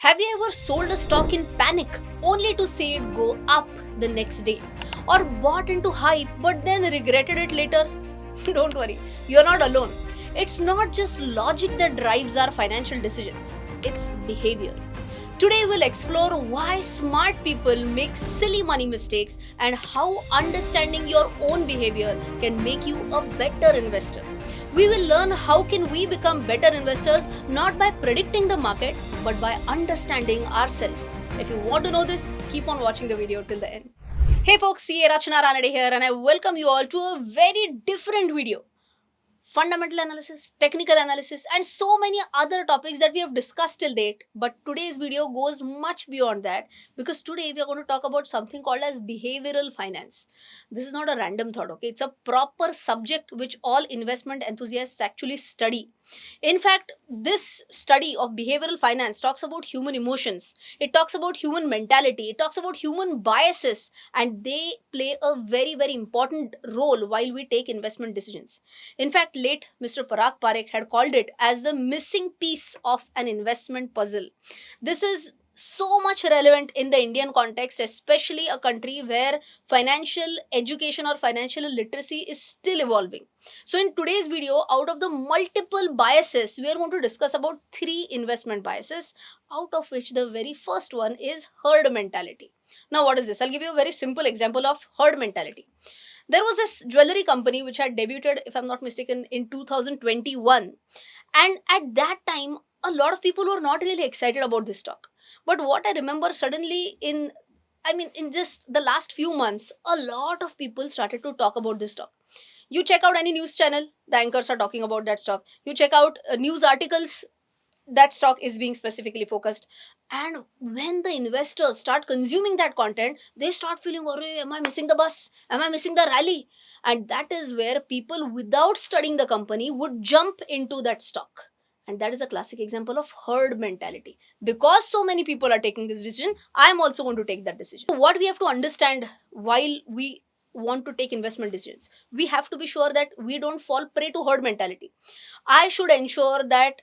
Have you ever sold a stock in panic only to see it go up the next day? Or bought into hype but then regretted it later? Don't worry, you're not alone. It's not just logic that drives our financial decisions, it's behavior. Today, we'll explore why smart people make silly money mistakes and how understanding your own behavior can make you a better investor. We will learn how can we become better investors not by predicting the market but by understanding ourselves. If you want to know this, keep on watching the video till the end. Hey folks, CA Rachana Ranade here and I welcome you all to a very different video. Fundamental analysis, technical analysis, and so many other topics that we have discussed till date. But today's video goes much beyond that because today we are going to talk about something called as behavioral finance. This is not a random thought, okay? It's a proper subject which all investment enthusiasts actually study. In fact, this study of behavioral finance talks about human emotions, it talks about human mentality, it talks about human biases, and they play a very, very important role while we take investment decisions. In fact, late Mr. Parag Parekh had called it as the missing piece of an investment puzzle. This is so much relevant in the Indian context, especially a country where financial education or financial literacy is still evolving. So, in today's video, out of the multiple biases, we are going to discuss about three investment biases, out of which the very first one is herd mentality. Now, what is this? I'll give you a very simple example of herd mentality. There was this jewelry company which had debuted, if I'm not mistaken, in 2021. And at that time, a lot of people were not really excited about this stock. But what I remember suddenly in just the last few months, a lot of people started to talk about this stock. You check out any news channel, the anchors are talking about that stock. You check out news articles, that stock is being specifically focused. And when the investors start consuming that content, they start feeling, oh, am I missing the bus? Am I missing the rally? And that is where people without studying the company would jump into that stock. And that is a classic example of herd mentality. Because so many people are taking this decision, I'm also going to take that decision. So what we have to understand while we want to take investment decisions, we have to be sure that we don't fall prey to herd mentality. I should ensure that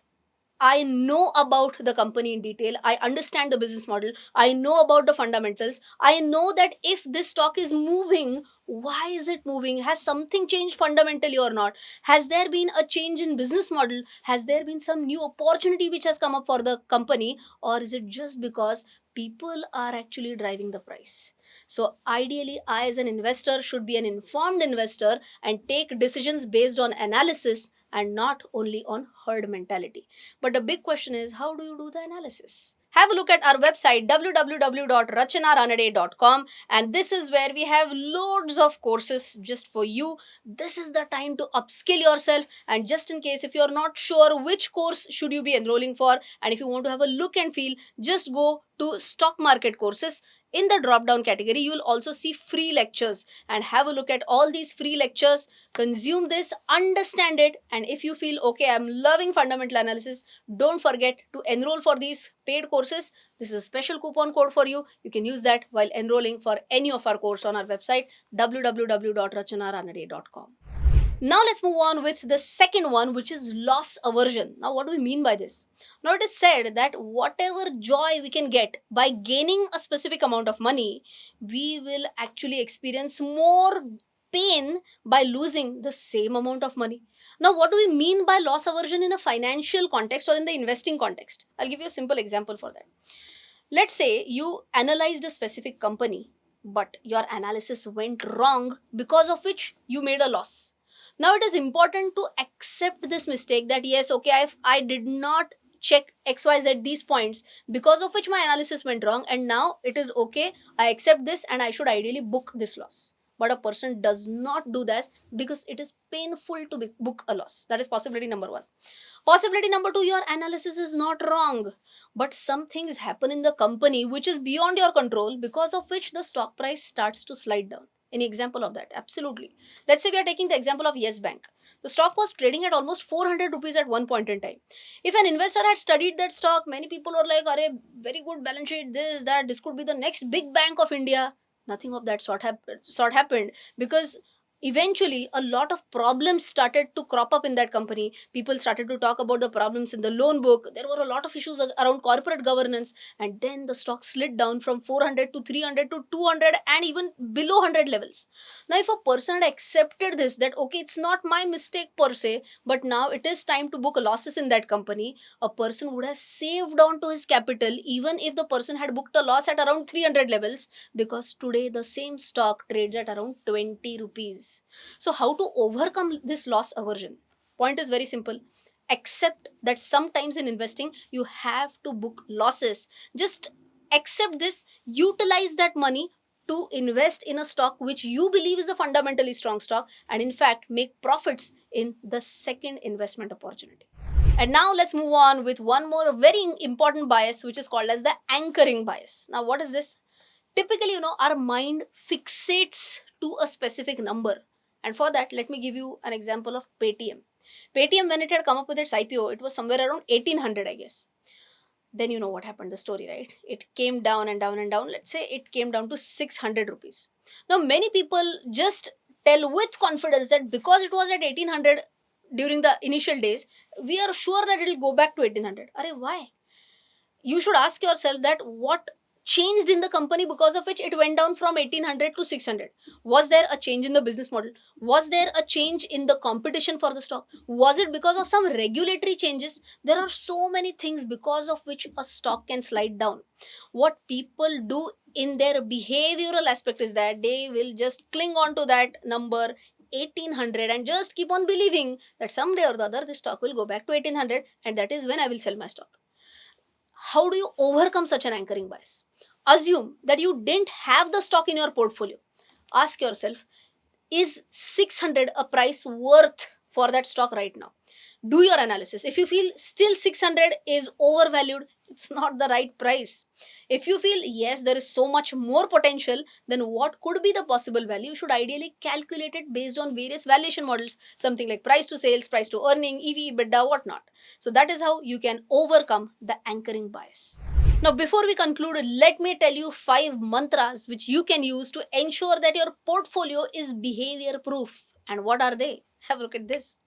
I know about the company in detail. I understand the business model. I know about the fundamentals. I know that if this stock is moving, why is it moving? Has something changed fundamentally or not? Has there been a change in business model? Has there been some new opportunity which has come up for the company? Or is it just because people are actually driving the price? So, ideally, I, as an investor, should be an informed investor and take decisions based on analysis and not only on herd mentality. But the big question is, how do you do the analysis? Have a look at our website www.rachanaranade.com, and this is where we have loads of courses just for you. This is the time to upskill yourself, and just in case if you're not sure which course should you be enrolling for, and if you want to have a look and feel, just go to stock market courses. In the drop down category, you'll also see free lectures, and have a look at all these free lectures. Consume this, understand it, and if you feel okay, I'm loving fundamental analysis, don't forget to enroll for these paid courses. This is a special coupon code for you. You can use that while enrolling for any of our course on our website www.rachanaranade.com. Now let's move on with the second one, which is loss aversion. Now, what do we mean by this? Now, it is said that whatever joy we can get by gaining a specific amount of money, we will actually experience more pain by losing the same amount of money. Now, what do we mean by loss aversion in a financial context or in the investing context? I'll give you a simple example for that. Let's say you analyzed a specific company, but your analysis went wrong, because of which you made a loss. Now, it is important to accept this mistake that yes, okay, I did not check XYZ these points, because of which my analysis went wrong, and now it is okay. I accept this and I should ideally book this loss. But a person does not do that because it is painful to book a loss. That is possibility number one. Possibility number two, your analysis is not wrong, but some things happen in the company which is beyond your control, because of which the stock price starts to slide down. Any example of that? Absolutely. Let's say we are taking the example of Yes Bank. The stock was trading at almost 400 rupees at one point in time. If an investor had studied that stock, many people were like, "Arey, very good balance sheet, this, that, this could be the next big bank of India." Nothing of that sort happened because Eventually a lot of problems started to crop up in that company. People started to talk about the problems in the loan book. There were a lot of issues around corporate governance, and then the stock slid down from 400 to 300 to 200 and even below 100 levels. Now if a person had accepted this, that okay, it's not my mistake per se, but now it is time to book losses in that company, a person would have saved on to his capital even if the person had booked a loss at around 300 levels, because today the same stock trades at around 20 rupees. So, how to overcome this loss aversion? Point is very simple. Accept that sometimes in investing you have to book losses. Just accept this, utilize that money to invest in a stock which you believe is a fundamentally strong stock, and in fact make profits in the second investment opportunity. And now let's move on with one more very important bias, which is called as the anchoring bias. Now, what is this? Typically, our mind fixates to a specific number. And for that, let me give you an example of Paytm. Paytm, when it had come up with its IPO, it was somewhere around 1800, I guess. Then you know what happened, the story, right? It came down and down and down. Let's say it came down to 600 rupees. Now, many people just tell with confidence that because it was at 1800 during the initial days, we are sure that it will go back to 1800. Arey, why? You should ask yourself that what changed in the company because of which it went down from 1800 to 600. Was there a change in the business model? Was there a change in the competition for the stock? Was it because of some regulatory changes? There are so many things because of which a stock can slide down. What people do in their behavioral aspect is that they will just cling on to that number 1800 and just keep on believing that someday or the other this stock will go back to 1800, and that is when I will sell my stock. How do you overcome such an anchoring bias? Assume that you didn't have the stock in your portfolio. Ask yourself, is 600 a price worth for that stock right now? Do your analysis. If you feel still 600 is overvalued, it's not the right price. If you feel yes, there is so much more potential, then what could be the possible value? You should ideally calculate it based on various valuation models, something like price to sales, price to earning, EV, EBITDA, whatnot. So that is how you can overcome the anchoring bias. Now, before we conclude, let me tell you 5 mantras which you can use to ensure that your portfolio is behavior proof. And what are they? Have a look at this.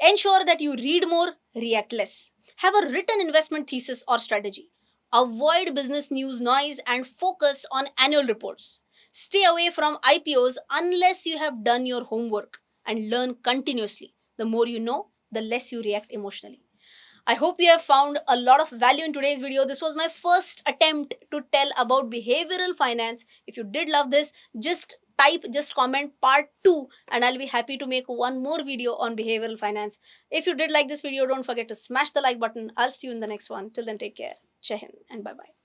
Ensure that you read more, react less. Have a written investment thesis or strategy. Avoid business news noise and focus on annual reports. Stay away from IPOs unless you have done your homework, and learn continuously. The more you know, the less you react emotionally. I hope you have found a lot of value in today's video. This was my first attempt to tell about behavioral finance. If you did love this, just comment part 2 and I'll be happy to make one more video on behavioral finance. If you did like this video, don't forget to smash the like button. I'll see you in the next one. Till then, take care. Jai Hind and bye-bye.